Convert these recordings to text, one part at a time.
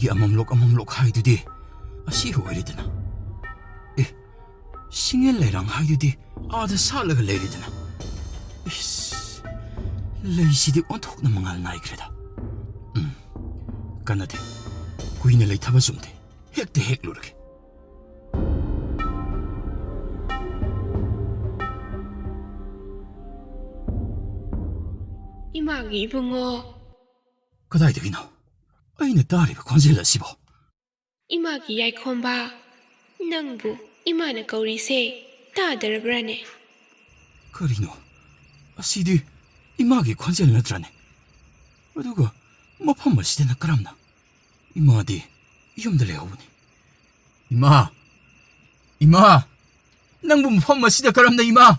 이마기 암암록 하이두디 아시 오이리드나 에 싱엘레랑 하이두디 아다 살라가 레이리드나 이씨 레이시디 온톡나 망할 나이 그래다 까나데 구인을 레이 타바좀데 핵대 핵 노르게 이마기 붕어 그다이득이노 아이네 딸이가 관절라 씹어 이마기 야이콘바 낭부 이마나 거리세 다더브라네 그리노 아시디 이마기 관절 나드라네 어두가 뭐판마 시대나 까람나 이마디 이엄들레 오니 이마 낭부 뭐판마 시대 까람나 이마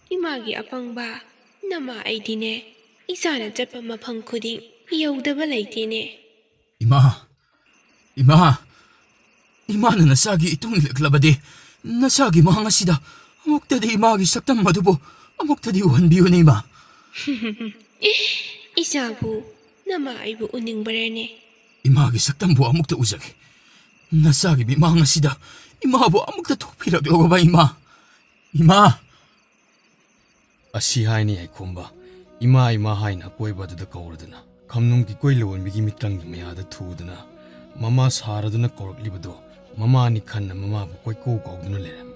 이마기 아팡바 나마 아이디네 이사나 잡바 마팡 쿠딩 여우다바 레이티네 이마는 나사기 이통일클라바디 나사기 망하시다 아목다디 이마기 saktam 마두보 아목다디 원비오네 이마 이사부 나마 아이부 우닝바라네 이마기 saktam부 아목다 우자기 나사기 미망하시다 이마부 아목다 톡피락로고바 이마 Asi haini ai khomba ima haina koibadada kawradana kamnungki koilawon bigi mitranggi mayada thudana mama saraduna koraklibado mama ni khanna mama bu koi ko kawduna leram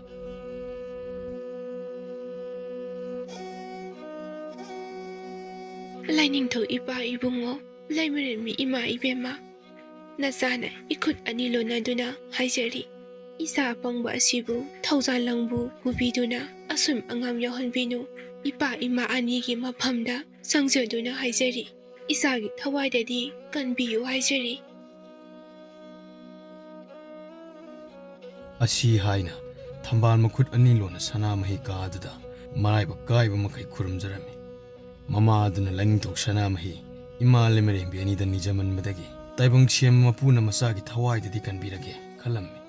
Lining to ipa ibungo laimarin mi ima ibema nasana ikut anilo naduna haijari isa apangba asibu thawzan langbu gubiduna asum angam yahonbinu ipa ima anigi maphamda sangjaduna haijari isagi thawaidadi kanbiyu haijari asi haina thambal makhut anilona sana mahi kaadada marai ba kaiba makai khurumjarami mama aduna lining to sana mahi ima lemere bi ani da nijaman madagi taibang chem mapuna masagi thawaidadi kanbirage khalammi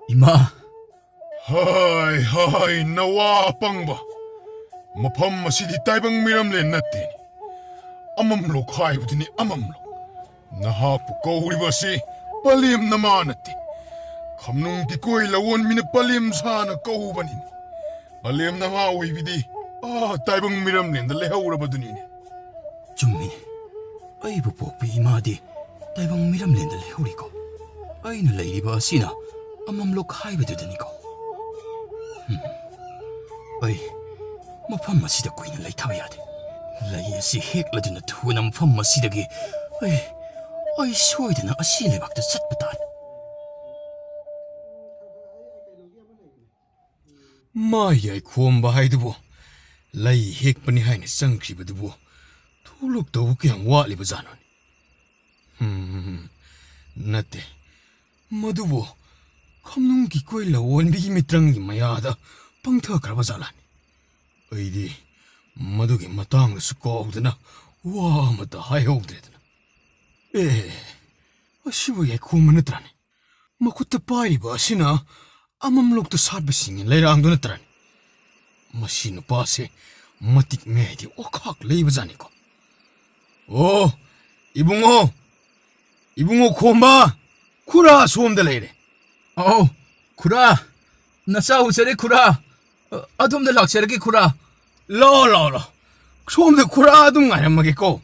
이마 하이 나와 빵바 마팜 마시디 따이방 미람레 나띠니 아맘로 카이부디니 아맘로 나하푸 거우리바시 빨리임 나마나띠 감농디 꼬일라 원미네 빨리임 사나 거우바니니 빨리임 나마 오이비디 따이방 미람레 레하우라바드니니 중미네 아이부 뽀삐 이마디 따이방 미람렌들 해오리고 아이는 레이리바 아시나 암암록 하이베드드니고 아이 마팜마 시다고 있는 레이 타와야돼 레이시 핵라드나 투나 마팜마 시다기 아이 쇼이드나 아시레 박다 삿바다 마이야이 khomba haidubo lai hekpani haina sangkribadubo thuluk tawu kyang waliba janoni nate madubo kamnungki koila wonbigi mitrangi mayada pangtha kraba jalani aidi madugi matang su kawdana wa mata hayogdredana ashibu yai khomna trane makutta paiba asina amamlokta satbasing leirangduna trane masinu pase matik medi okhak leiba janiko ibungo khomba 쿠라 소음들 레이래 쿠라 나사 우세레 쿠라 아돔들 락세르기 쿠라 러러러 소음들 쿠라 아동 아냠마겠고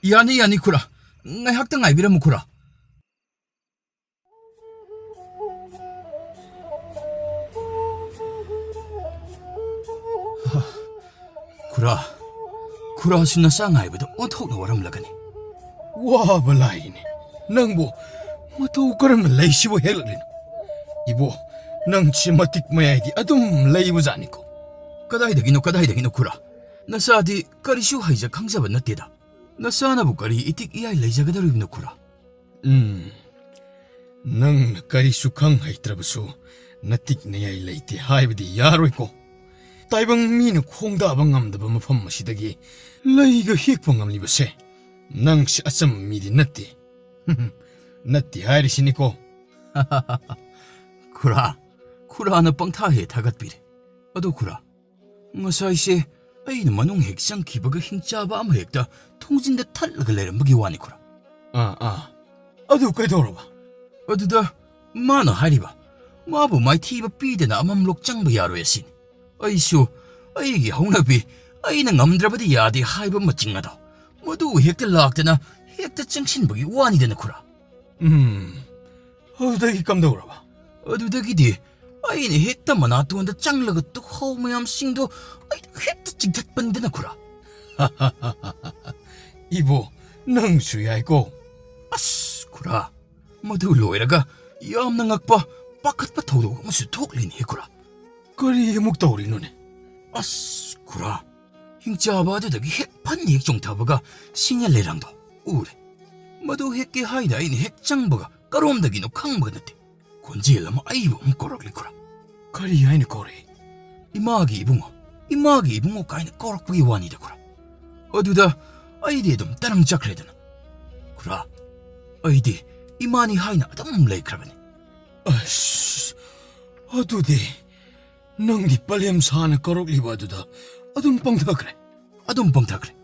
야니 쿠라 나 학당 아이비라무 쿠라 쿠라 신나 쌍아이보다 온톡나 와람라가니 와 발라이네 낭보 matau karam leisibo helrin ibo nang chimatik mayadi adum leibu janiko kadai kura nasadi karishu haija khangzaba nateda nasana bu kari itik iyai leijagadoribno kura nang karishu khang haitrabasu natik nayai leite haibdi yaroiko taibang mina khongda bangamdaba mafam masidagi leiga hekpa ngamlibase nang si asam midi natti natti hairisiniko 쿠라는 뻥타해 다갓비래 어도 쿠라 ngasaise ꯑꯩꯅ ꯃꯅꯨꯡ ꯍꯦꯛ ꯆꯪꯈꯤꯕꯒ ꯍꯤꯡꯆꯥꯕ ꯑꯃ ꯍꯦꯛꯇ ꯊꯣꯡꯖꯤꯟꯗ ꯊꯠꯂꯒ ꯂꯩꯔꯝꯕꯒꯤ ꯋꯥꯅꯤꯈꯣꯔꯥ. ꯑꯗꯨ ꯀꯩꯗꯧꯔꯕ? ꯑꯗꯨꯗ ꯃꯥꯅ ꯍꯥꯏꯔꯤꯕ ꯃꯥꯕꯨ ꯃꯥꯏꯊꯤꯕ ꯄꯤꯗꯅ ꯑꯃꯝꯂꯣꯛ ꯆꯪꯕ ꯌꯥꯔꯣꯏ ꯑꯁꯤꯅꯤ. ꯑꯩꯁꯨ ꯑꯩꯒꯤ ꯍꯧꯅꯕꯤ ꯑꯩꯅ ꯉꯝꯗ꯭ꯔꯕꯗꯤ ꯌꯥꯗꯦ ꯍꯥꯏꯕ ꯃꯆꯤꯡ ꯑꯗꯣ ꯃꯗꯨ ꯍꯦꯛꯇ ꯂꯥꯛꯇꯅ ꯍꯦꯛꯇ ꯆꯪꯁꯤꯟꯕꯒꯤ ꯋꯥꯅꯤꯗꯅ ꯈꯨꯔꯥ. ꯑꯗꯨꯗꯒꯤ ꯀꯝꯗꯧꯔꯕ? ꯑꯗꯨꯗꯒꯤꯗꯤ ꯑꯩꯅ ꯍꯦꯛꯇ ꯃꯅꯥꯇꯣꯟꯗ ꯆꯪꯂꯒ ꯇꯨꯍꯥꯎ ꯃꯌꯥꯝꯁꯤꯡꯗꯣ ꯑꯩꯅ ꯍꯦꯛꯇ ꯆꯤꯡꯊꯠꯄꯅꯤꯗꯅ ꯈꯨꯔꯥ. 이보, ꯅꯪꯁꯨ ꯌꯥꯏꯀꯣ. ꯑꯁ ꯈꯨꯔꯥ, ꯃꯗꯨ ꯂꯣꯏꯔꯒ ꯌꯥꯝꯅ ꯉꯛꯄ ꯄꯥꯈꯠꯄ ꯊꯧꯗꯣꯛ ꯑꯃꯁꯨ ꯊꯣꯛꯂꯤꯅꯦ ꯈꯨꯔꯥ. ꯀꯔꯤ ꯑꯃꯨꯛ ꯇꯧꯔꯤꯅꯣꯅꯦ? ꯑꯁ ꯈꯨꯔꯥ, ꯍꯤꯡꯆꯥꯕ ꯑꯗꯨꯗꯒꯤ ꯍꯦꯛ ꯐꯟ ꯍꯦꯛ ꯆꯣꯡꯊꯕꯒ ꯁꯤꯡꯌꯥ ꯂꯩꯔꯥꯡꯗꯣ ꯎꯔꯦ. ꯃꯗꯨ ꯍꯦꯛꯀꯦ ꯍꯥꯏꯅ ꯑꯩꯅ ꯍꯦꯛ ꯆꯪꯕꯒ ꯀꯔꯣꯝꯗꯒꯤꯅꯣ ꯈꯪꯕꯒ ꯅꯠꯇꯦ. ꯈꯣꯟꯖꯦꯜ ꯑꯃ ꯑꯩꯕꯨ ꯑꯃꯨꯛ ꯀꯧꯔꯛꯂꯤ ꯈꯨꯔꯥ. ꯀꯔꯤ ꯍꯥꯏꯅ ꯀꯧꯔꯛꯏ? 이마기 이붕어 까이는 꺼럭부기 와니다 구라. 어두다 아이디 좀 따랑 짝래드나. 구라, 아이디 이마니 하이나 좀 레이크라바니. 아씨, 어두디, 넌디 빨리엠 사나 꺼럭리바두다. 아둠 뻥다 그래. 아돈 뻥타 그래.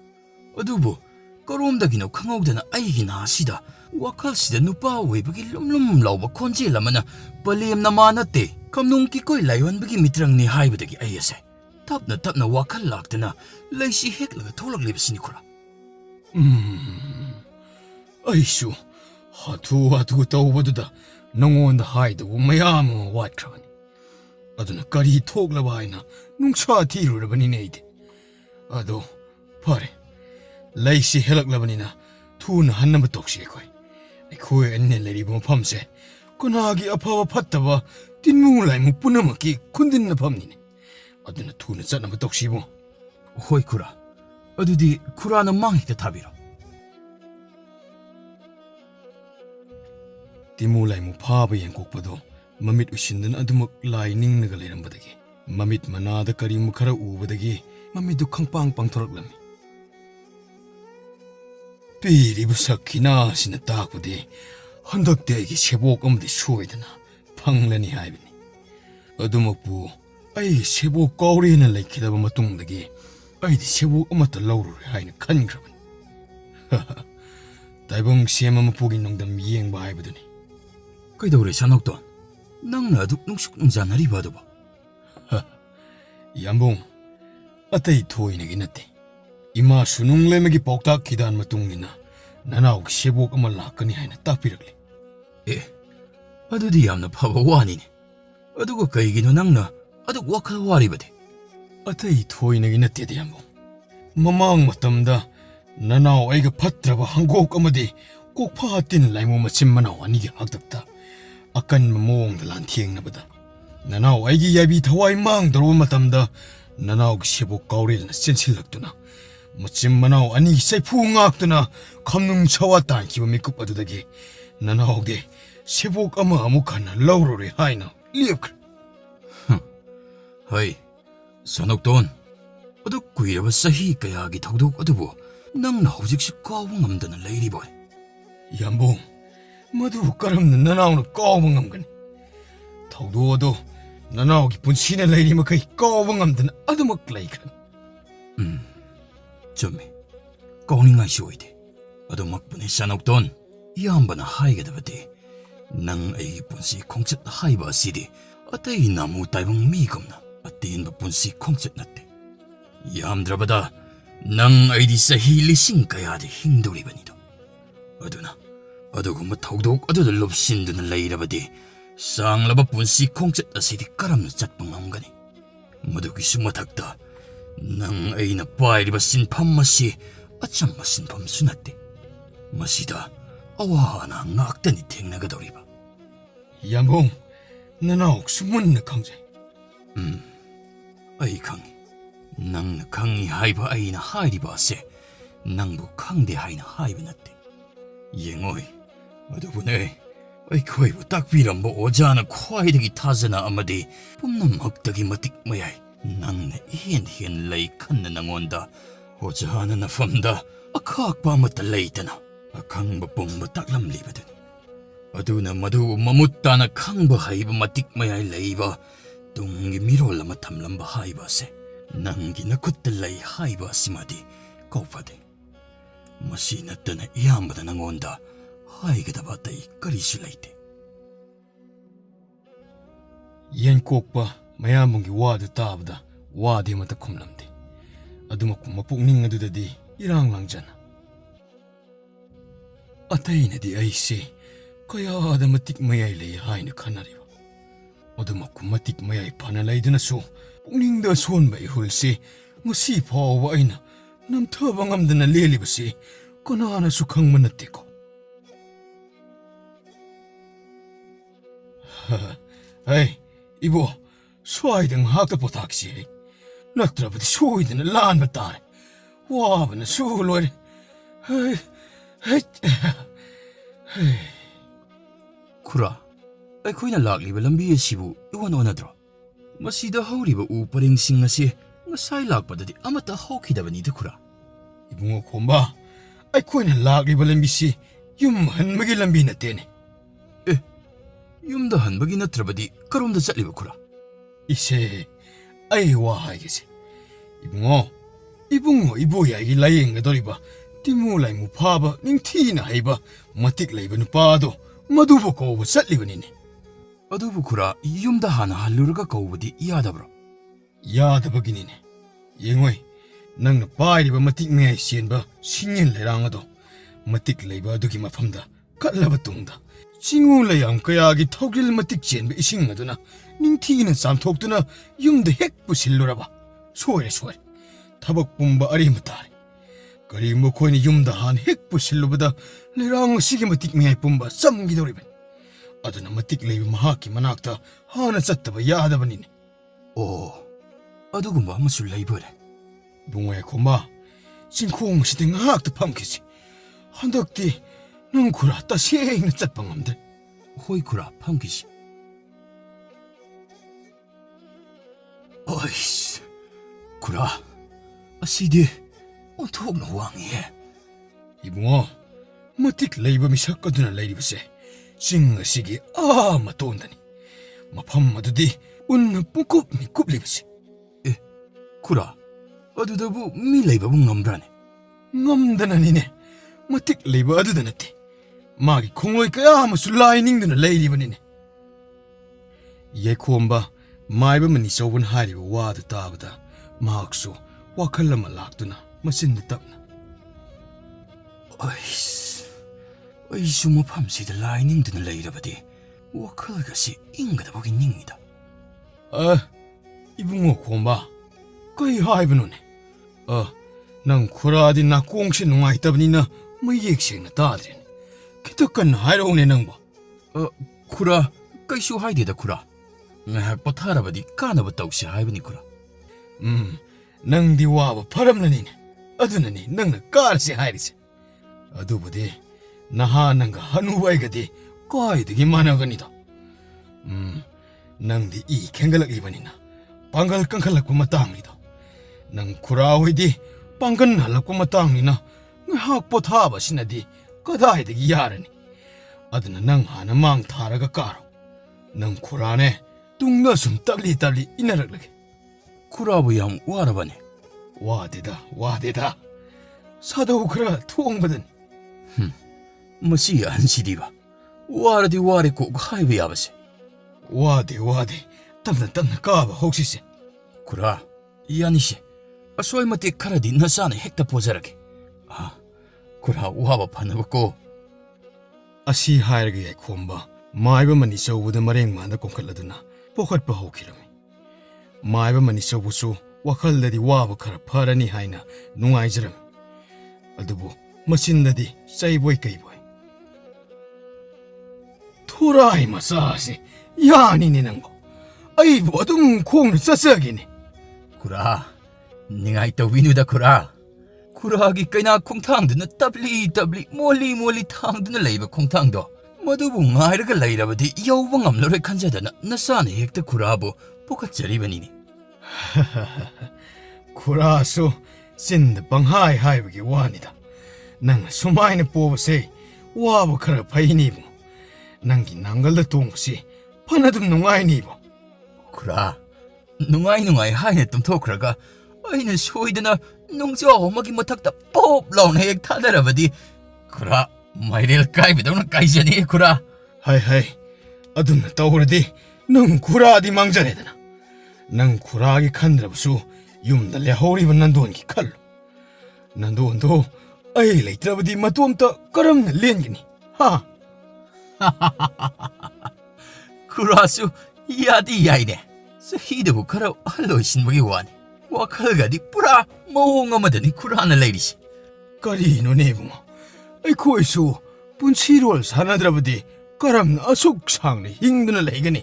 어두부 꺼롬다기노 강옥대나 아이기 나시다. 와칼시다 누빠 웨브기 lumlum 라우바 콘지라마나 빨리엠 나마나떼. 감농기 거이 라이원부기 미트랑니 하이브다기 아이에세. 탑나 와칼 락드나 레이시 핵라가 톨락리브시니 쿠라. 아이슈, 하투 떠오버두다. 농원다 하이드고 마야무 와트라바니. 아두나 까리 톡라바이나 농차 티루라바니 네이데. 아도 파레 레이시 헬락라바니나 투나 한나마 똑시에코이. 코에 엔네 레리보 팜세. 꼬나기 아파와 팠다와 띵무라이 무뿌나마기 콘딘나 팜니네. 아두나 투나 짠나마 똑시보. 호이 쿠라. 어두디 쿠라는 망히다 타비로. 띵무라이 무파바 옌곡바도 마밋 우신든 아두막 라이닝나가 레람바다기. 마밋 마나다 까리무 카라 우바다기. 마밋도 캉빵빵 토락라미. 삐리부사키나 시나 딱부디 헌덕대기 세복 엄디 수어이드나 팡라니 하이비니. 어두먹부 아이 세복 거리는 레이키다바 마뚱다기 아이디 세복 엄마따 라우루리 하이나 칸그라바니. 하하, 다이봉 시에마마 보긴 농담 미행바 하이브드니. 그이다 샤녹돈 낭나둑 농숙농자나리 봐도봐. 얌봉 아따이 토이네기 나떼. 이마 수능레메기 뻑딱 기다한 마뚱이나 나나옥 세복 엄마 라까니 하이나 딱비럭리. 에, 어두디 얌나 파바 와니네. 어두고 그이기노 낭나 어둑 와칼 와리바데. 아따이 토이네기 나떼디 얌봉. 마마ang 마tamda 나나오 아이가 팟드라바 한국 엄마디 꼭 파하띠는 라이모 마침마나오 아니게 학답다. 아깐 마모옹다 란티행나보다. 나나오 아이기 야비 타와이 망 들어오 마tamda 나나오 세복 가오리나 센실락두나. 마침마나오 아니 사이푸응악두나 감능 차왔다 기범이 끝바두다기. 나나오게 세복 아마 아무카나 라우로리 하이나 리업클. 하이, 샤녹돈 어둑 구이라바 사히 까야기 더욱 어두부 낭나 호직시 까웅암다는 레이리보이. 얌봉 마두 까름는 나나오는 까웅암간. 더욱도 나나오기 분신의 레이리마카이 까웅암다는 아두막 레이간. 점미 까웅잉아이 시오이데 어둑막분의 샤녹돈 이한바나 하이게다바디 낭 아이기 분시 콩쳇 하이바 시디 아따이 나무 따이봉 미검나 아띠인바 분시 콩쳇 나떼. 얌드라바다 낭 아이디 사히 리싱 까야데 힝도리바니도. 어두나 어두구마 더욱 어두들 롭신드는 레이라바디 쌍라바 분시 콩쳇 아시디 까람나 잣방암가니. 모두기 수마닥다 낭 아이나 빠이리바 신팜마시 아참마 신팜 수나떼. 마시다 아와나 ngakdani 탱나가도리바. 얌봉 나나옥 수문나 강제. 아이 강이 낭나 강이 하이바 아이나 하이리바세 낭부 강대 하이나 하이바 나떼. 잉어이 어두분에 아이 코이부 딱비람보 오자나 코아이득이 타자나 아마디 뿜나 먹덕이 마틱 뭐야이 낭나 힌 레이 칸나 낭온다 오자나 나품다 아카악바 마따 레이드나 아캉바 뽕바 딱람리거든. 어두나 마두 마무따나 캉바 하이바 마틱 마야이 레이바 동기 미롤라마 탐람바 하이바세 ꯅꯪꯒꯤ ꯅꯈꯨꯠꯇ ꯂꯩ ꯍꯥꯏꯕ ꯑꯁꯤꯃꯗꯤ ꯀꯧꯐꯗꯦ ꯃꯁꯤ ꯅꯠꯇꯅ ꯏꯌꯥꯝꯕꯗ ꯅꯪꯉꯣꯟꯗ ꯍꯥꯏꯒꯗꯕ ꯑꯇꯩ ꯀꯔꯤꯁꯨ ꯂꯩꯇꯦ ꯌꯦꯟ ꯀꯣꯛꯄ ꯃꯌꯥꯝꯕꯒꯤ ꯋꯥꯗꯨ ꯇꯥꯕꯗ ꯋꯥꯗꯤ ꯑꯃꯠꯇ ꯈꯨꯝꯂꯝꯗꯦ ꯑꯗꯨꯃꯛꯄꯨ ꯃꯄꯨꯛꯅꯤꯡ ꯑꯗꯨꯗꯗꯤ ꯏꯔꯥꯡ ꯂꯥꯡꯖꯅ ꯑꯇꯩꯅꯗꯤ ꯑꯩꯁꯦ ꯀꯌꯥꯗ ꯃꯇꯤꯛ ꯃꯌꯥꯏ ꯂꯩ ꯍꯥꯏꯅ ꯈꯟꯅꯔꯤꯕ ꯑꯗꯨꯃꯛꯄꯨ ꯃꯇꯤꯛ ꯃꯌꯥꯏ ꯐꯅ ꯂꯩꯗꯨꯅꯁꯨ ꯄꯨꯛꯅꯤꯡꯗ ꯑꯁꯣꯟꯕ ꯏꯍꯨꯜꯁꯤ ꯉꯁꯤ ꯐꯥꯎꯕ ꯑꯩꯅ ꯅꯝꯊꯕ ꯉꯝꯗꯅ ꯂꯦꯜꯂꯤꯕꯁꯤ ꯀꯅꯥꯅꯁꯨ ꯈꯪꯕ ꯅꯠꯇꯦꯀꯣ ꯍꯩ 이보 ꯁ꯭ꯋꯥꯏꯗ ꯉꯥꯏꯍꯥꯛꯇ ꯄꯣꯊꯥꯈꯤꯁꯤ ꯑꯩ ꯅꯠꯇ꯭ꯔꯕꯗꯤ ꯁꯣꯏꯗꯅ ꯂꯥꯟꯕ ꯇꯥꯔꯦ ꯋꯥꯕꯅꯁꯨ ꯂꯣꯏꯔꯦ ꯈꯨꯔꯥ ꯑꯩꯈꯣꯏꯅ ꯂꯥꯛꯂꯤꯕ ꯂꯝꯕꯤ ꯑꯁꯤꯕꯨ ꯏꯑꯣꯟ ꯑꯣꯟꯅꯗ꯭ꯔꯣ ꯃꯁꯤꯗ ꯍꯧꯔꯤꯕ ꯎ ꯄꯔꯦꯡꯁꯤꯡ ꯑꯁꯤ ꯉꯁꯥꯏ ꯂꯥꯛꯄꯗꯗꯤ ꯑꯃꯠꯇ ꯍꯧꯈꯤꯗꯕꯅꯤꯗ ꯈꯨꯔꯥ 이봉호 ꯈꯣꯝꯕ ꯑꯩꯈꯣꯏꯅ ꯂꯥꯛꯂꯤꯕ ꯂꯝꯕꯤꯁꯤ ꯌꯨꯝ ꯍꯟꯕꯒꯤ ꯂꯝꯕꯤ ꯅꯠꯇꯦꯅꯦ ꯌꯨꯝꯗ ꯍꯟꯕꯒꯤ ꯅꯠꯇ꯭ꯔꯕꯗꯤ ꯀꯔꯣꯝꯗ ꯆꯠꯂꯤꯕ ꯈꯨꯔꯥ 이세 ꯑꯩ ꯋꯥ ꯍꯥꯏꯒꯦꯁꯦ 이봉호 이보야ꯒꯤ ꯂꯥꯌꯦꯡꯒꯗꯧꯔꯤꯕ ꯇꯤꯃꯨ ꯂꯥꯏꯃꯨ ꯐꯥꯕ ꯅꯤꯡꯊꯤꯅ ꯍꯩꯕ ꯃꯇꯤꯛ ꯂꯩꯕ ꯅꯨꯄꯥꯗꯣ ꯃꯗꯨꯕꯨ ꯀꯧꯕ ꯆꯠꯂꯤꯕꯅꯤꯅꯦ ꯑꯗꯨꯕꯨ ꯈꯨꯔꯥ ꯌꯨꯝꯗ ꯍꯥꯟꯅ ꯍꯜꯂꯨꯔꯒ ꯀꯧꯕꯗꯤ ꯌꯥꯗꯕ꯭ꯔꯣ ꯌꯥꯗꯕꯒꯤꯅꯤꯅꯦ ꯌꯦꯡꯉꯣꯏ ꯅꯪꯅ ꯄꯥꯏꯔꯤꯕ ꯃꯇꯤꯛ ꯃꯌꯥꯏ ꯆꯦꯟꯕ ꯁꯤꯡꯌꯦꯟ ꯂꯩꯔꯥꯡ ꯑꯗꯣ ꯃꯇꯤꯛ ꯂꯩꯕ ꯑꯗꯨꯒꯤ ꯃꯐꯝꯗ ꯀꯠꯂꯕ ꯇꯨꯡꯗ ꯆꯤꯡꯎ ꯂꯩꯌꯥꯝ ꯀꯌꯥꯒꯤ ꯊꯧꯒ꯭ꯔꯤꯜ ꯃꯇꯤꯛ ꯆꯦꯟꯕ ꯏꯁꯤꯡ ꯑꯗꯨꯅ ꯅꯤꯡꯊꯤꯅ ꯆꯥꯝꯊꯣꯛꯇꯨꯅ ꯌꯨꯝꯗ ꯍꯦꯛ ꯄꯨꯁꯤꯜꯂꯨꯔꯕ ꯁꯣꯏꯔꯦ ꯊꯕꯛ ꯄꯨꯝꯕ ꯑꯔꯦꯝꯕ ꯇꯥꯔꯦ ꯀꯔꯤꯒꯨꯝꯕ ꯑꯩꯈꯣꯏꯅ ꯌꯨꯝꯗ ꯍꯥꯟꯅ ꯍꯦꯛ ꯄꯨꯁꯤꯜꯂꯨꯕꯗ ꯂꯩꯔꯥꯡ ꯑꯁꯤꯒꯤ ꯃꯇꯤꯛ ꯃꯌꯥꯏ ꯄꯨꯝꯕ ꯆꯝꯈꯤꯗꯧꯔꯤꯕꯅꯤ ꯑꯗꯨꯅ ꯃꯇꯤꯛ ꯂꯩꯕ ꯃꯍꯥꯛꯀꯤ ꯃꯅꯥꯛꯇ ꯍꯥꯟꯅ ꯆꯠꯇꯕ ꯌꯥꯗꯕꯅꯤꯅꯦ ꯑꯣ ꯑꯗꯨꯒꯨꯝꯕ ꯑꯃꯁꯨ ꯂꯩꯕꯣꯏꯔꯦ ꯕꯨꯡꯉꯣ ꯈꯣꯝꯕ ꯆꯤꯡꯈꯣꯡ ꯑꯁꯤꯗ ꯉꯥꯏꯍꯥꯛꯇ ꯐꯝꯈꯤꯁꯤ ꯍꯟꯗꯛꯇꯤ ꯅꯪ ꯈꯨꯔꯥ ꯇꯁꯦꯡꯅ ꯆꯠꯄ ꯉꯝꯗ꯭ꯔꯦ ꯍꯣꯏ ꯈꯨꯔꯥ ꯐꯝꯈꯤꯁꯤ ꯑꯩꯁ ꯈꯨꯔꯥ ꯑꯁꯤꯗꯤ ꯑꯣꯟꯊꯣꯛꯅ ꯋꯥꯡꯉꯤꯍꯦ 이봉호 ꯃꯇꯤꯛ ꯂꯩꯕ ꯃꯤꯁꯛ ꯑꯗꯨꯅ ꯂꯩꯔꯤꯕꯁꯦ ꯆꯤꯡ ꯑꯁꯤꯒꯤ ꯃꯇꯣꯟꯗꯅꯤ ꯃꯐꯝ ꯑꯗꯨꯗꯤ ꯎꯟꯅ ꯄꯨꯡꯀꯨꯞꯅꯤ ꯀꯨꯞꯂꯤꯕꯁꯤ ꯈꯨꯔꯥ ꯑꯗꯨꯗꯕꯨ ꯃꯤ ꯂꯩꯕꯕꯨ ꯉꯝꯕ꯭ꯔꯥꯅꯦ ꯉꯝꯗꯅꯅꯤꯅꯦ ꯃꯇꯤꯛ ꯂꯩꯕ ꯑꯗꯨꯗ ꯅꯠꯇꯦ ꯃꯥꯒꯤ ꯈꯣꯡꯂꯣꯏ ꯀꯌꯥ ꯑꯃꯁꯨ ꯂꯥꯏ ꯅꯤꯡꯗꯨꯅ ꯂꯩꯔꯤꯕꯅꯤꯅꯦ ꯌꯥꯏꯈꯣꯝꯕ ꯃꯥꯏꯕ ꯃꯅꯤꯆꯧꯕꯅ ꯍꯥꯏꯔꯤꯕ ꯋꯥꯗꯨ ꯇꯥꯕꯗ ꯃꯍꯥꯛꯁꯨ ꯋꯥꯈꯜ ꯑꯃ ꯂꯥꯛꯇꯨꯅ ꯃꯆꯤꯟꯗ ꯇꯞꯅ ꯑꯩꯁꯨ ꯃꯐꯝꯁꯤꯗ ꯂꯥꯏ ꯅꯤꯡꯗꯨꯅ ꯂꯩꯔꯕꯗꯤ ꯋꯥꯈꯜꯒꯁꯤ ꯏꯪꯒꯗꯕꯒꯤ ꯅꯤꯡꯉꯤꯗ 이봉호 ꯈꯣꯝꯕ ꯀꯩ ꯍꯥꯏꯕꯅꯣꯅꯦ ꯅꯪ ꯈꯨꯔꯥꯗꯤ ꯅꯥꯀꯣꯡꯁꯤ ꯅꯨꯡꯉꯥꯏꯇꯕꯅꯤꯅ ꯃꯌꯦꯛ ꯁꯦꯡꯅ ꯇꯥꯗ꯭ꯔꯦꯅꯦ ꯈꯤꯇ ꯀꯟꯅ ꯍꯥꯏꯔꯛꯎꯅꯦ ꯅꯪꯕꯣ ꯈꯨꯔꯥ ꯀꯩꯁꯨ ꯍꯥꯏꯗꯦꯗ ꯈꯨꯔꯥ ꯉꯥꯏꯍꯥꯛ ꯄꯣꯊꯥꯔꯕꯗꯤ ꯀꯥꯟꯅꯕ ꯇꯧꯁꯤ ꯍꯥꯏꯕꯅꯤ ꯈꯨꯔꯥ ꯅꯪꯗꯤ ꯋꯥꯕ ꯐꯔꯝꯂꯅꯤꯅꯦ ꯑꯗꯨꯅꯅꯤ ꯅꯪꯅ ꯀꯥꯔꯁꯤ ꯍꯥꯏꯔꯤꯁꯦ ꯑꯗꯨꯕꯨꯗꯤ ꯅꯍꯥ ꯅꯪꯒ ꯍꯅꯨꯕ ꯑꯩꯒꯗꯤ ꯀꯥꯏꯗꯒꯤ ꯃꯥꯟꯅꯒꯅꯤꯗꯣ ꯅꯪꯗꯤ ꯏ ꯈꯦꯡꯒꯠꯂꯛꯂꯤꯕꯅꯤꯅ ꯄꯥꯡꯒꯜ ꯀꯟꯈꯠꯂꯛꯄ ꯃꯇꯥꯡꯅꯤꯗꯣ ꯅꯪ ꯈꯨꯔꯥ ꯍꯣꯏꯗꯤ ꯄꯥꯡꯒꯜ ꯍꯜꯂꯛꯄ ꯃꯇꯥꯡꯅꯤꯅ ꯉꯥꯏꯍꯥꯛ ꯄꯣꯊꯥꯕ ꯑꯁꯤꯅꯗꯤ ꯀꯗꯥꯏꯗꯒꯤ ꯌꯥꯔꯅꯤ ꯑꯗꯨꯅ ꯅꯪ ꯍꯥꯟꯅ ꯃꯥꯡ ꯊꯥꯔꯒ ꯀꯥꯔꯣ ꯅꯪ ꯈꯨꯔꯥꯅꯦ ꯇꯨꯡꯗ ꯁꯨꯝ ꯇꯞꯂꯤ ꯏꯟꯅꯔꯛꯂꯒꯦ ꯈꯨꯔꯥꯕꯨ ꯌꯥꯝ ꯋꯥꯔꯕꯅꯦ ꯋꯥꯗꯦꯗ ꯁꯥꯗꯧ ꯈꯔ ꯊꯣꯡꯕꯗꯅꯤ ꯃꯁꯤ ꯑꯍꯟꯁꯤꯗꯤꯕ ꯋꯥꯔꯗꯤ ꯋꯥꯔꯦ ꯀꯣꯛ ꯍꯥꯏꯕ ꯌꯥꯕꯁꯦ ꯋꯥꯗꯦ ꯇꯞꯅ ꯀꯥꯕ ꯍꯧꯁꯤꯁꯦ ꯈꯨꯔꯥ ꯌꯥꯅꯤꯁꯦ ꯑꯁꯣꯏ ꯃꯇꯦꯛ ꯈꯔꯗꯤ ꯅꯆꯥꯅ ꯍꯦꯛꯇ ꯄꯣꯖꯔꯒꯦ ꯈꯨꯔꯥ ꯋꯥꯕ ꯐꯅꯕꯀꯣ ꯑꯁꯤ ꯍꯥꯏꯔꯒ ꯌꯥꯏꯈꯣꯝꯕ ꯃꯥꯏꯕ ꯃꯅꯤꯆꯧꯕꯗ ꯃꯔꯦꯡ ꯃꯥꯟꯗ ꯀꯣꯡꯈꯠꯂꯗꯨꯅ ꯄꯣꯈꯠꯄ ꯍꯧꯈꯤꯔꯝꯃꯤ ꯃꯥꯏꯕ ꯃꯅꯤꯆꯧꯕꯁꯨ ꯋꯥꯈꯜꯗꯗꯤ ꯋꯥꯕ ꯈꯔ ꯐꯔꯅꯤ ꯍꯥꯏꯅ ꯅꯨꯡꯉꯥꯏꯖꯔꯝꯃꯤ ꯑꯗꯨꯕꯨ ꯃꯆꯤꯟꯗꯗꯤ ꯆꯩꯕꯣꯏ ꯀꯩꯕꯣꯏ ꯊꯣꯔꯥꯏ ꯃꯆꯥꯁꯤ ꯌꯥꯅꯤꯅꯦ ꯅꯪꯕꯨ ꯑꯩꯕꯨ ꯑꯗꯨꯝ ꯈꯣꯡꯅ ꯆꯠꯆꯒꯦꯅꯦ ꯈꯨꯔꯥ ꯅꯤꯡꯉꯥꯏ ꯇꯧꯕꯤꯅꯨꯗ ꯈꯨꯔꯥ ꯈꯨꯔꯥꯒꯤ ꯀꯩꯅꯥ ꯈꯣꯡꯊꯥꯡꯗꯨꯅ ꯇꯞꯂꯤ ꯃꯣꯜꯂꯤ ꯊꯥꯡꯗꯨꯅ ꯂꯩꯕ ꯈꯣꯡꯊꯥꯡꯗꯣ ꯃꯗꯨꯕꯨ ꯉꯥꯏꯔꯒ ꯂꯩꯔꯕꯗꯤ ꯌꯧꯕ ꯉꯝꯂꯔꯣꯏ ꯈꯟꯖꯗꯅ ꯅꯆꯥꯅ ꯍꯦꯛꯇ ꯈꯨꯔꯥꯕꯨ ꯄꯣꯈꯠꯆꯔꯤꯕꯅꯤꯅꯦ ꯈꯨꯔꯥꯁꯨ ꯆꯤꯟꯗ ꯄꯪꯍꯥꯏ ꯍꯥꯏꯕꯒꯤ ꯋꯥꯅꯤꯗ ꯅꯪꯅ ꯁꯨꯃꯥꯏꯅ ꯄꯣꯕꯁꯦ ꯋꯥꯕ ꯈꯔ ꯐꯩꯅꯤꯕꯨ ꯅꯪꯒꯤ ꯅꯥꯡꯒꯜꯗ ꯇꯣꯡꯕꯁꯤ ꯐꯅ ꯑꯗꯨꯝ ꯅꯨꯡꯉꯥꯏꯅꯤꯕꯨ ꯈꯨꯔꯥ ꯅꯨꯡꯉꯥꯏ ꯍꯥꯏꯅ ꯇꯨꯝꯊꯣꯛꯈ꯭ꯔꯒ ꯑꯩꯅ ꯁꯣꯏꯗꯅ ꯅꯨꯡꯖꯥꯎ ꯑꯃꯒꯤ ꯃꯊꯛꯇ ꯄꯣꯞ ꯂꯥꯎꯅ ꯍꯦꯛ ꯊꯥꯗꯔꯕꯗꯤ ꯈꯨꯔꯥ ꯃꯥꯏꯔꯦꯜ ꯀꯥꯏꯕꯗꯧꯅ ꯀꯥꯏꯖꯅꯤ ꯈꯨꯔꯥ. ꯍꯥꯏ ꯑꯗꯨꯝꯅ ꯇꯧꯔꯗꯤ ꯅꯪ ꯈꯨꯔꯥꯗꯤ ꯃꯥꯡꯖꯔꯦꯗꯅ. ꯅꯪ ꯈꯨꯔꯥꯒꯤ ꯈꯟꯗ꯭ꯔꯕꯁꯨ ꯌꯨꯝꯗ ꯂꯩꯍꯧꯔꯤꯕ ꯅꯟꯗꯣꯟꯒꯤ ꯈꯜꯂꯨ. ꯅꯟꯗꯣꯟꯗꯣ ꯑꯩ ꯂꯩꯇ꯭ꯔꯕꯗꯤ ꯃꯇꯣꯝꯇ ꯀꯔꯝꯅ ꯂꯦꯟꯒꯅꯤ ꯍꯥ? ꯈꯨꯔꯥꯁꯨ ꯌꯥꯗꯤ ꯌꯥꯏꯅꯦ. ꯆꯍꯤꯗꯕꯨ ꯈꯔ ꯑꯍꯜ ꯑꯣꯏꯁꯤꯟꯕꯒꯤ ꯋꯥꯅꯤ. ꯋꯥꯈꯜꯒꯗꯤ ꯄꯨꯔꯥ ꯃꯑꯣꯡ ꯑꯃꯗꯅꯤ ꯈꯨꯔꯥꯅ ꯂꯩꯔꯤꯁꯤ. ꯀꯔꯤꯅꯣꯅꯦ ꯏꯕꯨꯡꯉꯣ, ꯑꯩꯈꯣꯏꯁꯨ ꯄꯨꯟꯁꯤꯔꯣꯜ ꯁꯥꯟꯅꯗ꯭ꯔꯕꯗꯤ ꯀꯔꯝꯅ ꯑꯁꯨꯛ ꯁꯥꯡꯅ ꯍꯤꯡꯗꯨꯅ ꯂꯩꯒꯅꯤ?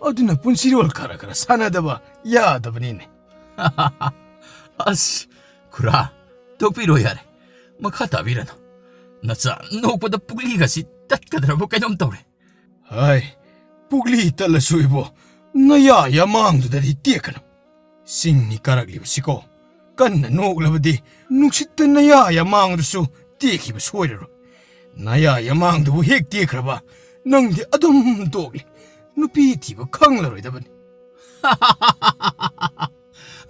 ꯑꯗꯨꯅ ꯄꯨꯟꯁꯤꯔꯣꯜ ꯈꯔ ꯁꯥꯟꯅꯗꯕ ꯌꯥꯗꯕꯅꯤꯅꯦ. ꯑꯁ ꯈꯨꯔꯥ ꯇꯣꯛꯄꯤꯔꯣ ꯌꯥꯔꯦ. ꯃꯈꯥ ꯇꯥꯕꯤꯔꯅꯨ. ꯅꯆꯥ ꯅꯣꯛꯄꯗ ꯄꯨꯛꯂꯤꯒꯁꯤ ꯇꯠꯀꯗ꯭ꯔꯕ ꯀꯩꯅꯣꯝ ꯇꯧꯔꯦ. ꯍꯥꯏ, ꯄꯨꯛꯂꯤ ꯇꯠꯂꯁꯨ ꯏꯕꯣ ꯅꯌꯥ ꯌꯥꯃꯥꯡꯗꯨꯗꯗꯤ ꯇꯦꯛꯀꯅꯨ. ꯆꯤꯡꯅꯤ ꯀꯥꯔꯛꯂꯤꯕꯁꯤꯀꯣ, ꯀꯟꯅ ꯅꯣꯛꯂꯕꯗꯤ ꯅꯨꯡꯁꯤꯠꯇ ꯅꯌꯥ ꯌꯥꯃꯥꯡꯗꯨꯁꯨ ꯇꯦꯛꯈꯤꯕ ꯁꯣꯏꯔꯔꯣꯏ. ꯅꯌꯥ ꯌꯥꯃꯥꯡꯗꯨꯕꯨ ꯍꯦꯛ ꯇꯦꯛꯈ꯭ꯔꯕ ꯅꯪꯗꯤ ꯑꯗꯨꯝ ꯇꯣꯛꯂꯤ. ꯅꯨꯄꯤ ꯊꯤꯕ ꯈꯪꯂꯔꯣꯏꯗꯕꯅꯤ.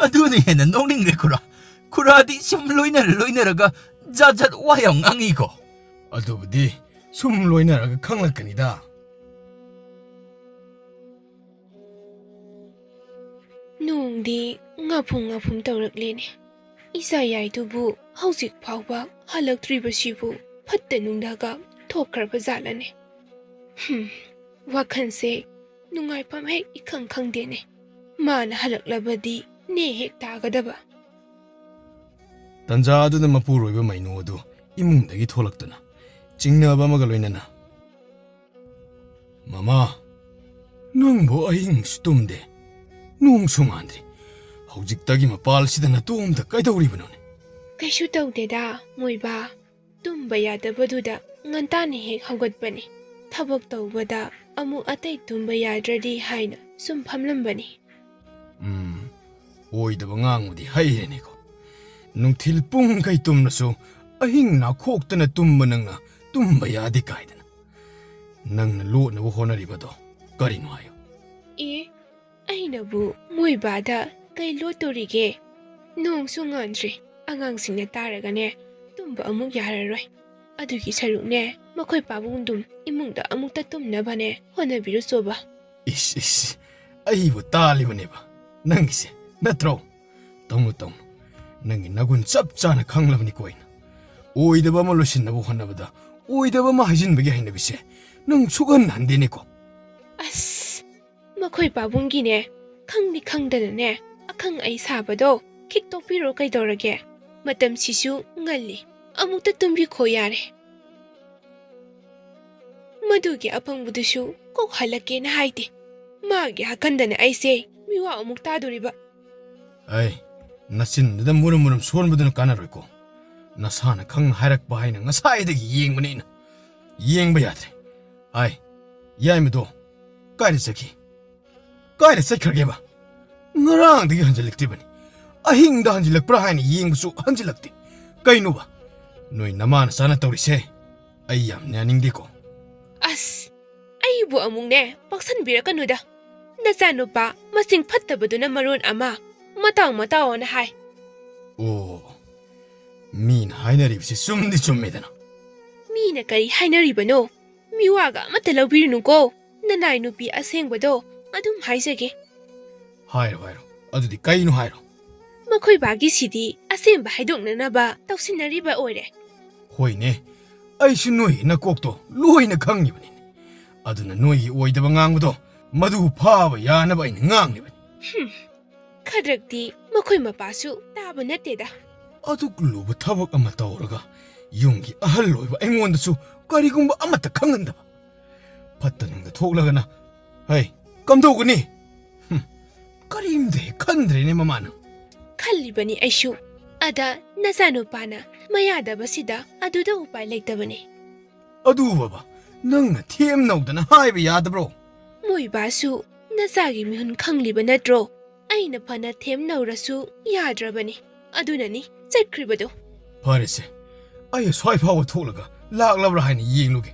ꯑꯗꯨꯅ ꯍꯦꯟꯅ ꯅꯣꯛꯅꯤꯡꯉꯦ ꯈꯨꯔꯥ. ꯈꯨꯔꯥꯗꯤ ꯁꯨꯝ ꯂꯣꯏꯅꯔꯒ ꯖꯥꯠ ꯋꯥ ꯌꯥꯝ ꯉꯥꯡꯉꯤꯀꯣ. ꯑꯗꯨꯕꯨꯗꯤ ꯁꯨꯝ ꯂꯣꯏꯅꯔꯒ ꯈꯪꯂꯛꯀꯅꯤꯗ. ꯅꯣꯡꯗꯤ ꯉꯥꯐꯨꯡ ꯇꯧꯔꯛꯂꯦꯅꯦ. ꯏꯆꯥ ꯌꯥꯏꯗꯨꯕꯨ ꯍꯧꯖꯤꯛ ꯐꯥꯎꯕ ꯍꯜꯂꯛꯇ꯭ꯔꯤꯕꯁꯤꯕꯨ ꯐꯠꯇ ꯅꯨꯡꯗꯒ ꯊꯣꯛꯈ꯭ꯔꯕ ꯖꯥꯠꯂꯅꯦ. ꯋꯥꯈꯜꯁꯦ ꯅꯨꯡꯉꯥꯏꯐꯝ ꯍꯦꯛ ꯏꯈꯪ ꯈꯪꯗꯦꯅꯦ. ꯃꯥꯅ ꯍꯜꯂꯛꯂꯕꯗꯤ ꯅꯦ ꯍꯦꯛ ꯇꯥꯒꯗꯕ. ꯇꯟꯖꯥ ꯑꯗꯨꯗ ꯃꯄꯨꯔꯣꯏꯕ ꯃꯩꯅꯨ ꯑꯗꯨ ꯏꯃꯨꯡꯗꯒꯤ ꯊꯣꯛꯂꯛꯇꯨꯅ ꯆꯤꯡꯅꯕ ꯑꯃꯒ ꯂꯣꯏꯅꯅ, ꯃꯃꯥ, ꯅꯪꯕꯨ ꯑꯍꯤꯡꯁꯨ ꯇꯨꯝꯗꯦ, ꯅꯣꯡꯁꯨ ꯉꯥꯟꯗ꯭ꯔꯤ. ꯍꯧꯖꯤꯛꯇꯒꯤ ꯃꯄꯥꯜꯁꯤꯗ ꯅꯇꯣꯝꯇ ꯀꯩꯗꯧꯔꯤꯕꯅꯣꯅꯦ? ꯀꯩꯁꯨ ꯇꯧꯗꯦꯗ ꯃꯣꯏꯕꯥ. ꯇꯨꯝꯕ ꯌꯥꯗꯕꯗꯨꯗ ꯉꯟꯇꯥꯅ ꯍꯦꯛ ꯍꯧꯒꯠꯄꯅꯤ. ꯊꯕꯛ ꯇꯧꯕꯗ ꯑꯃꯨꯛ ꯑꯇꯩ ꯇꯨꯝꯕ ꯌꯥꯗ꯭ꯔꯗꯤ ꯍꯥꯏꯅ ꯁꯨꯝ ꯐꯝꯂꯝꯕꯅꯤ. ꯑꯣꯏꯗꯕ ꯉꯥꯡꯕꯗꯤ ꯍꯩꯔꯦꯅꯦꯀꯣ. ꯅꯨꯡꯊꯤꯜ ꯄꯨꯡꯈꯩ ꯇꯨꯝꯂꯁꯨ ꯑꯍꯤꯡ ꯅꯥꯈꯣꯛꯇꯅ ꯇꯨꯝꯕ ꯅꯪꯅ ꯇꯨꯝꯕ ꯌꯥꯗꯦ ꯀꯥꯏꯗꯅ. ꯅꯪꯅ ꯂꯣꯠꯅꯕ ꯍꯣꯠꯅꯔꯤꯕꯗꯣ ꯀꯔꯤꯅꯣ ꯍꯥꯏꯌꯨ? ꯑꯦ, ꯑꯩꯅꯕꯨ ꯃꯣꯏꯕꯥꯗ ꯀꯩ ꯂꯣꯠꯇꯣꯔꯤꯒꯦ? ꯅꯣꯡꯁꯨ ꯉꯥꯟꯗ꯭ꯔꯤ. ꯑꯉꯥꯡꯁꯤꯡꯅ ꯇꯥꯔꯒꯅꯦ ꯇꯨꯝꯕ ꯑꯃꯨꯛ ꯌꯥꯔꯔꯣꯏ. ꯑꯗꯨꯒꯤ ꯁꯔꯨꯛꯅꯦ ꯃꯈꯣꯏ ꯄꯥꯕꯨꯡꯗꯨꯝ ꯏꯃꯨꯡꯗ ꯑꯃꯨꯛꯇ ꯇꯨꯝꯅꯕꯅꯦ ꯍꯣꯠꯅꯕꯤꯔꯨꯆꯣꯕ. ꯏꯁ, ꯑꯩꯕꯨ ꯇꯥꯜꯂꯤꯕꯅꯦꯕ ꯅꯪꯒꯤꯁꯦ, ꯅꯠꯇ꯭ꯔꯣ? ꯇꯧꯅꯨ. ꯅꯪꯒꯤ ꯅꯒꯨꯟ ꯆꯞ ꯆꯥꯅ ꯈꯪꯂꯕꯅꯤꯀꯣ ꯑꯩꯅ. ꯑꯣꯏꯗꯕ ꯑꯃ ꯂꯣꯏꯁꯤꯟꯅꯕ ꯍꯣꯠꯅꯕꯗ ꯑꯣꯏꯗꯕ ꯑꯃ ꯍꯥꯏꯖꯤꯟꯕꯒꯤ ꯍꯩꯅꯕꯤꯁꯦ ꯅꯪ ꯁꯨꯛꯍꯟꯍꯟꯗꯦꯅꯦꯀꯣ. ꯑꯁ, ꯃꯈꯣꯏ ꯄꯥꯕꯨꯡꯒꯤꯅꯦ ꯈꯪꯗꯤ ꯈꯪꯗꯅꯅꯦ ꯑꯈꯪ ꯑꯩ ꯁꯥꯕꯗꯣ ꯈꯤꯛꯇꯣꯛꯄꯤꯔꯣ ꯀꯩꯗꯧꯔꯒꯦ? ꯃꯇꯝꯁꯤꯁꯨ ꯉꯜꯂꯤ. ꯑꯃꯨꯛꯇ ꯇꯨꯝꯕꯤꯈꯣ ꯌꯥꯔꯦ. ꯃꯗꯨꯒꯤ ꯑꯄꯪꯕꯗꯨꯁꯨ ꯀꯣꯛ ꯍꯜꯂꯛꯀꯦꯅ ꯍꯥꯏꯗꯦ. ꯃꯥꯒꯤ ꯍꯥꯀꯟꯗꯅ ꯑꯩꯁꯦ ꯃꯤꯋꯥ ꯑꯃꯨꯛ ꯇꯥꯗꯣꯔꯤꯕ. ꯅꯆꯤꯟꯗꯨꯗ ꯃꯨꯔꯨꯝ ꯁꯣꯟꯕꯗꯨꯅ ꯀꯥꯟꯅꯔꯣꯏꯀꯣ. ꯅꯁꯥꯅ ꯈꯪꯅ ꯍꯥꯏꯔꯛꯄ ꯍꯥꯏꯅ ꯉꯁꯥꯏꯗꯒꯤ ꯌꯦꯡꯕꯅꯤ ꯑꯩꯅ. ꯌꯦꯡꯕ ꯌꯥꯗ꯭ꯔꯦ. ꯌꯥꯏꯃꯗꯣ ꯀꯥꯏꯗ ꯆꯠꯈꯤ? ꯀꯥꯏꯗ ꯆꯠꯈ꯭ꯔꯒꯦꯕ? ꯉꯔꯥꯡꯗꯒꯤ ꯍꯟꯖꯤꯜꯂꯛꯇ꯭ꯔꯤꯕꯅꯤ. ꯑꯍꯤꯡꯗ ꯍꯟꯖꯤꯜꯂꯛꯄ꯭ꯔꯥ ꯍꯥꯏꯅ ꯌꯦꯡꯕꯁꯨ ꯍꯟꯖꯤꯜꯂꯛꯇꯦ. ꯀꯩꯅꯣꯕ ꯅꯣꯏ ꯅꯃꯥꯅ ꯆꯥꯅ ꯇꯧꯔꯤꯁꯦ? ꯑꯩ ꯌꯥꯝ ꯌꯥꯅꯤꯡꯗꯦꯀꯣ. ꯑꯁ, ꯑꯩꯕꯨ ꯑꯃꯨꯛꯅꯦ ꯄꯥꯛꯁꯟꯕꯤꯔꯛꯀꯅꯨꯗ. ꯅꯆꯥꯅꯨꯄꯥ ꯃꯁꯤꯡ ꯐꯠꯇꯕꯗꯨꯅ ꯃꯔꯣꯟ ꯑꯃ ꯃꯇꯥꯎꯅ ꯍꯥꯏ. ꯑꯣ, ꯃꯤꯅ ꯍꯥꯏꯅꯔꯤꯕꯁꯤ ꯆꯨꯝꯗꯤ ꯆꯨꯝꯃꯦꯗꯅ. ꯃꯤꯅ ꯀꯔꯤ ꯍꯥꯏꯅꯔꯤꯕꯅꯣ? ꯃꯤꯋꯥꯒ ꯑꯃꯠꯇ ꯂꯧꯕꯤꯔꯨꯅꯨꯀꯣ. ꯅꯅꯥꯏ ꯅꯨꯄꯤ ꯑꯁꯦꯡꯕꯗꯣ ꯑꯗꯨꯝ ꯍꯥꯏꯖꯒꯦ. ꯍꯥꯏꯔꯣ. ꯑꯗꯨꯗꯤ ꯀꯩꯅꯣ ꯍꯥꯏꯔꯣ. ꯃꯈꯣꯏ ꯕꯥꯒꯤꯁꯤꯗꯤ ꯑꯁꯦꯡꯕ ꯍꯥꯏꯗꯣꯛꯅꯅꯕ ꯇꯧꯁꯤꯟꯅꯔꯤꯕ ꯑꯣꯏꯔꯦ. ꯍꯣꯏꯅꯦ, ꯑꯩꯁꯨ ꯅꯣꯏꯒꯤ ꯅꯀꯣꯛꯇꯣ ꯂꯣꯏꯅ ꯈꯪꯉꯤꯕꯅꯤꯅꯦ. ꯑꯗꯨꯅ ꯅꯣꯏꯒꯤ ꯑꯣꯏꯗꯕ ꯉꯥꯡꯕꯗꯣ ꯃꯗꯨ ꯐꯥꯕ ꯌꯥꯅꯕ ꯑꯩꯅ ꯉꯥꯡꯂꯤꯕꯅꯤ. ꯈꯗ꯭ꯔꯛꯇꯤ ꯃꯈꯣꯏ ꯃꯄꯥꯁꯨ ꯇꯥꯕ ꯅꯠꯇꯦꯗ. ꯑꯗꯨꯛ ꯂꯨꯕ ꯊꯕꯛ ꯑꯃ ꯇꯧꯔꯒ ꯌꯨꯝꯒꯤ ꯑꯍꯜ ꯑꯣꯏꯕ ꯑꯩꯉꯣꯟꯗꯁꯨ ꯀꯔꯤꯒꯨꯝꯕ ꯑꯃꯠꯇ ꯈꯪꯍꯟꯗꯕ. ꯐꯠꯇ ꯅꯨꯡꯗ ꯊꯣꯛꯂꯒꯅ ꯀꯝꯗꯧꯒꯅꯤ? ꯀꯔꯤꯝꯇ ꯍꯦꯛ ꯈꯟꯗ꯭ꯔꯦꯅꯦ ꯃꯃꯥꯅ. ꯈꯜꯂꯤꯕꯅꯤ ꯑꯩꯁꯨ. ꯑꯗ ꯅꯆꯥꯅꯨꯄꯥꯅ ꯃꯌꯥꯗꯕꯁꯤꯗ ꯑꯗꯨꯗ ꯎꯄꯥꯏ ꯂꯩꯇꯕꯅꯤ. ꯑꯗꯨꯕꯕ ꯅꯪꯅ ꯊꯦꯝꯅꯧꯗꯅ ꯍꯥꯏꯕ ꯌꯥꯗꯕ꯭ꯔꯣ? ꯃꯣꯏꯕꯥꯁꯨ ꯅꯆꯥꯒꯤ ꯃꯤꯍꯨꯟ ꯈꯪꯂꯤꯕ ꯅꯠꯇ꯭ꯔꯣ? ꯑꯩꯅ ꯐꯅ ꯊꯦꯝꯅꯧꯔꯁꯨ ꯌꯥꯗ꯭ꯔꯕꯅꯤ. ꯑꯗꯨꯅꯅꯤ ꯆꯠꯈ꯭ꯔꯤꯕꯗꯣ. ꯐꯔꯦꯁꯦ, ꯑꯩ ꯑꯁ꯭ꯋꯥꯏ ꯐꯥꯎꯕ ꯊꯣꯛꯂꯒ ꯂꯥꯛꯂꯕ꯭ꯔꯥ ꯍꯥꯏꯅ ꯌꯦꯡꯂꯨꯒꯦ.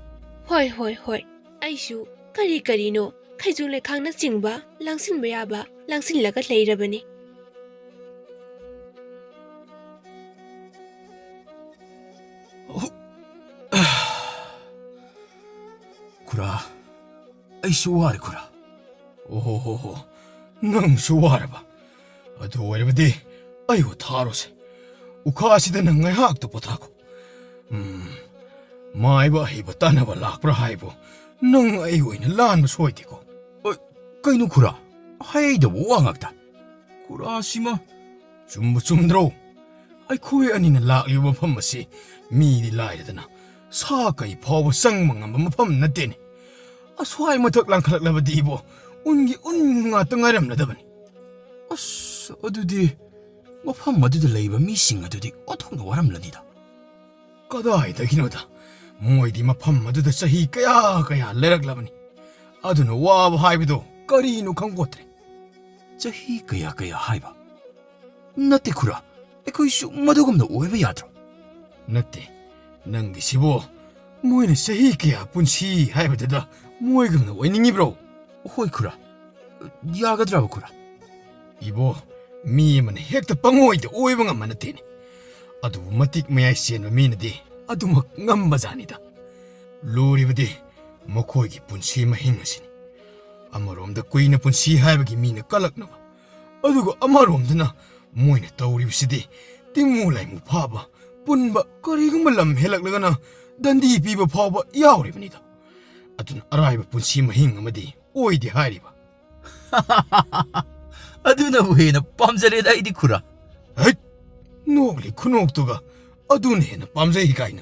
ꯍꯣꯏ. ꯑꯩꯁꯨ ꯀꯔꯤꯅꯣ ꯈꯩꯖꯣꯛ ꯂꯩꯈꯥꯡꯅꯆꯤꯡꯕ ꯂꯥꯡꯁꯤꯟꯕ ꯌꯥꯕ ꯂꯥꯡꯁꯤꯜꯂꯒ ꯂꯩꯔꯕꯅꯤ. ꯈꯨꯔꯥ ꯑꯩꯁꯨ ꯋꯥꯔꯦ ꯈꯨꯔꯥ ꯑꯣꯍꯣ ꯅꯪꯁꯨ ꯋꯥꯔꯕ ꯑꯗꯨ ꯑꯣꯏꯔꯕꯗꯤ ꯑꯩꯕꯨ ꯊꯥꯔꯣꯁꯦ ꯎꯈꯥꯁꯤꯗ ꯅꯪ ꯉꯥꯏꯍꯥꯛꯇ ꯄꯣꯊꯥꯈꯣ ꯃꯥꯏꯕ ꯑꯍꯩꯕ ꯇꯥꯟꯅꯕ ꯂꯥꯛꯄ꯭ꯔꯥ ꯍꯥꯏꯕꯨ ꯅꯪ ꯑꯩ ꯑꯣꯏꯅ ꯂꯥꯟꯕ ꯁꯣꯏꯗꯦꯀꯣ ꯀꯩꯅꯣ ꯈꯨꯔꯥ ꯍꯩꯗꯕ ꯋꯥ ꯉꯥꯛꯇ ꯈꯨꯔꯥꯁꯤꯃ ꯆꯨꯝꯕ ꯆꯨꯝꯗ꯭ꯔꯣ ꯑꯩꯈꯣꯏ ꯑꯅꯤꯅ ꯂꯥꯛꯂꯤꯕ ꯃꯐꯝ ꯑꯁꯤ ꯃꯤꯗꯤ ꯂꯥꯏꯔꯗꯅ ꯁꯥ ꯀꯩ ꯐꯥꯎꯕ ꯆꯪꯕ ꯉꯝꯕ ꯃꯐꯝ ꯅꯠꯇꯦꯅꯦ ꯑꯁ꯭ꯋꯥꯏ ꯃꯊꯛ ꯂꯥꯡꯈꯠꯂꯛꯂꯕꯗꯤ ꯏꯕꯣ ꯎꯟꯒꯤ ꯎꯟ ꯉꯥꯛꯇ ꯉꯥꯏꯔꯝꯂꯗꯕꯅꯤ ꯑꯁ ꯑꯗꯨꯗꯤ ꯃꯐꯝ ꯑꯗꯨꯗ ꯂꯩꯕ ꯃꯤꯁꯤꯡ ꯑꯗꯨꯗꯤ ꯑꯣꯟꯊꯣꯛꯅ ꯋꯥꯔꯝꯂꯅꯤꯗ ꯀꯗꯥꯏꯗꯒꯤꯅꯣꯗ ꯃꯣꯏꯗꯤ ꯃꯐꯝ ꯑꯗꯨꯗ ꯆꯍꯤ ꯀꯌꯥ ꯂꯩꯔꯛꯂꯕꯅꯤ ꯑꯗꯨꯅ ꯋꯥꯕ ꯍꯥꯏꯕꯗꯣ ꯀꯔꯤꯅꯣ ꯈꯪꯄꯣꯠꯇ꯭ꯔꯦ ꯆꯍꯤ ꯀꯌꯥ ꯍꯥꯏꯕ ꯅꯠꯇꯦ ꯈꯨꯔꯥ ꯑꯩꯈꯣꯏꯁꯨ ꯃꯗꯨꯒꯨꯝꯅ ꯑꯣꯏꯕ ꯌꯥꯗ꯭ꯔꯣ ꯅꯠꯇꯦ ꯅꯪꯒꯤꯁꯤꯕꯣ ꯃꯣꯏꯅ ꯆꯍꯤ ꯀꯌꯥ ꯄꯨꯟꯁꯤ ꯍꯥꯏꯕꯗꯨꯗ ꯃꯣꯏꯒꯨꯝꯅ ꯑꯣꯏꯅꯤꯡꯉꯤꯕ꯭ꯔꯣ ꯍꯣꯏ ꯈꯨꯔꯥ ꯌꯥꯒꯗ꯭ꯔꯕ ꯈꯨꯔꯥ 이보 미에만 헥다 빵오이데 오이방아 만나테니 아두 마틱 메아이 시엔바 미나디 아두막 ngam바자니다 로리바디 모코이기 분시마 힝마시니 아마롬다 꾸이나 분시 하이바기 미나 깔락나바 아두고 아마롬드나 모이나 떠우리비시디 띵모라이 무파바 뿐바 거리금발람 헬락라가나 단디 비바 파바 야오리바니다 아둔 아라이바 분시마 힝마디 오이디 하이리바 ꯑꯗꯨꯅꯕꯨ ꯍꯦꯟꯅ ꯄꯥꯝꯖꯔꯦꯗ ꯑꯩꯗꯤ ꯈꯨꯔꯥ ꯍꯩꯠ ꯅꯣꯛꯂꯤ ꯈꯨꯅꯣꯛꯇꯨꯒ ꯑꯗꯨꯅ ꯍꯦꯟꯅ ꯄꯥꯝꯖꯩ ꯀꯥꯏꯅ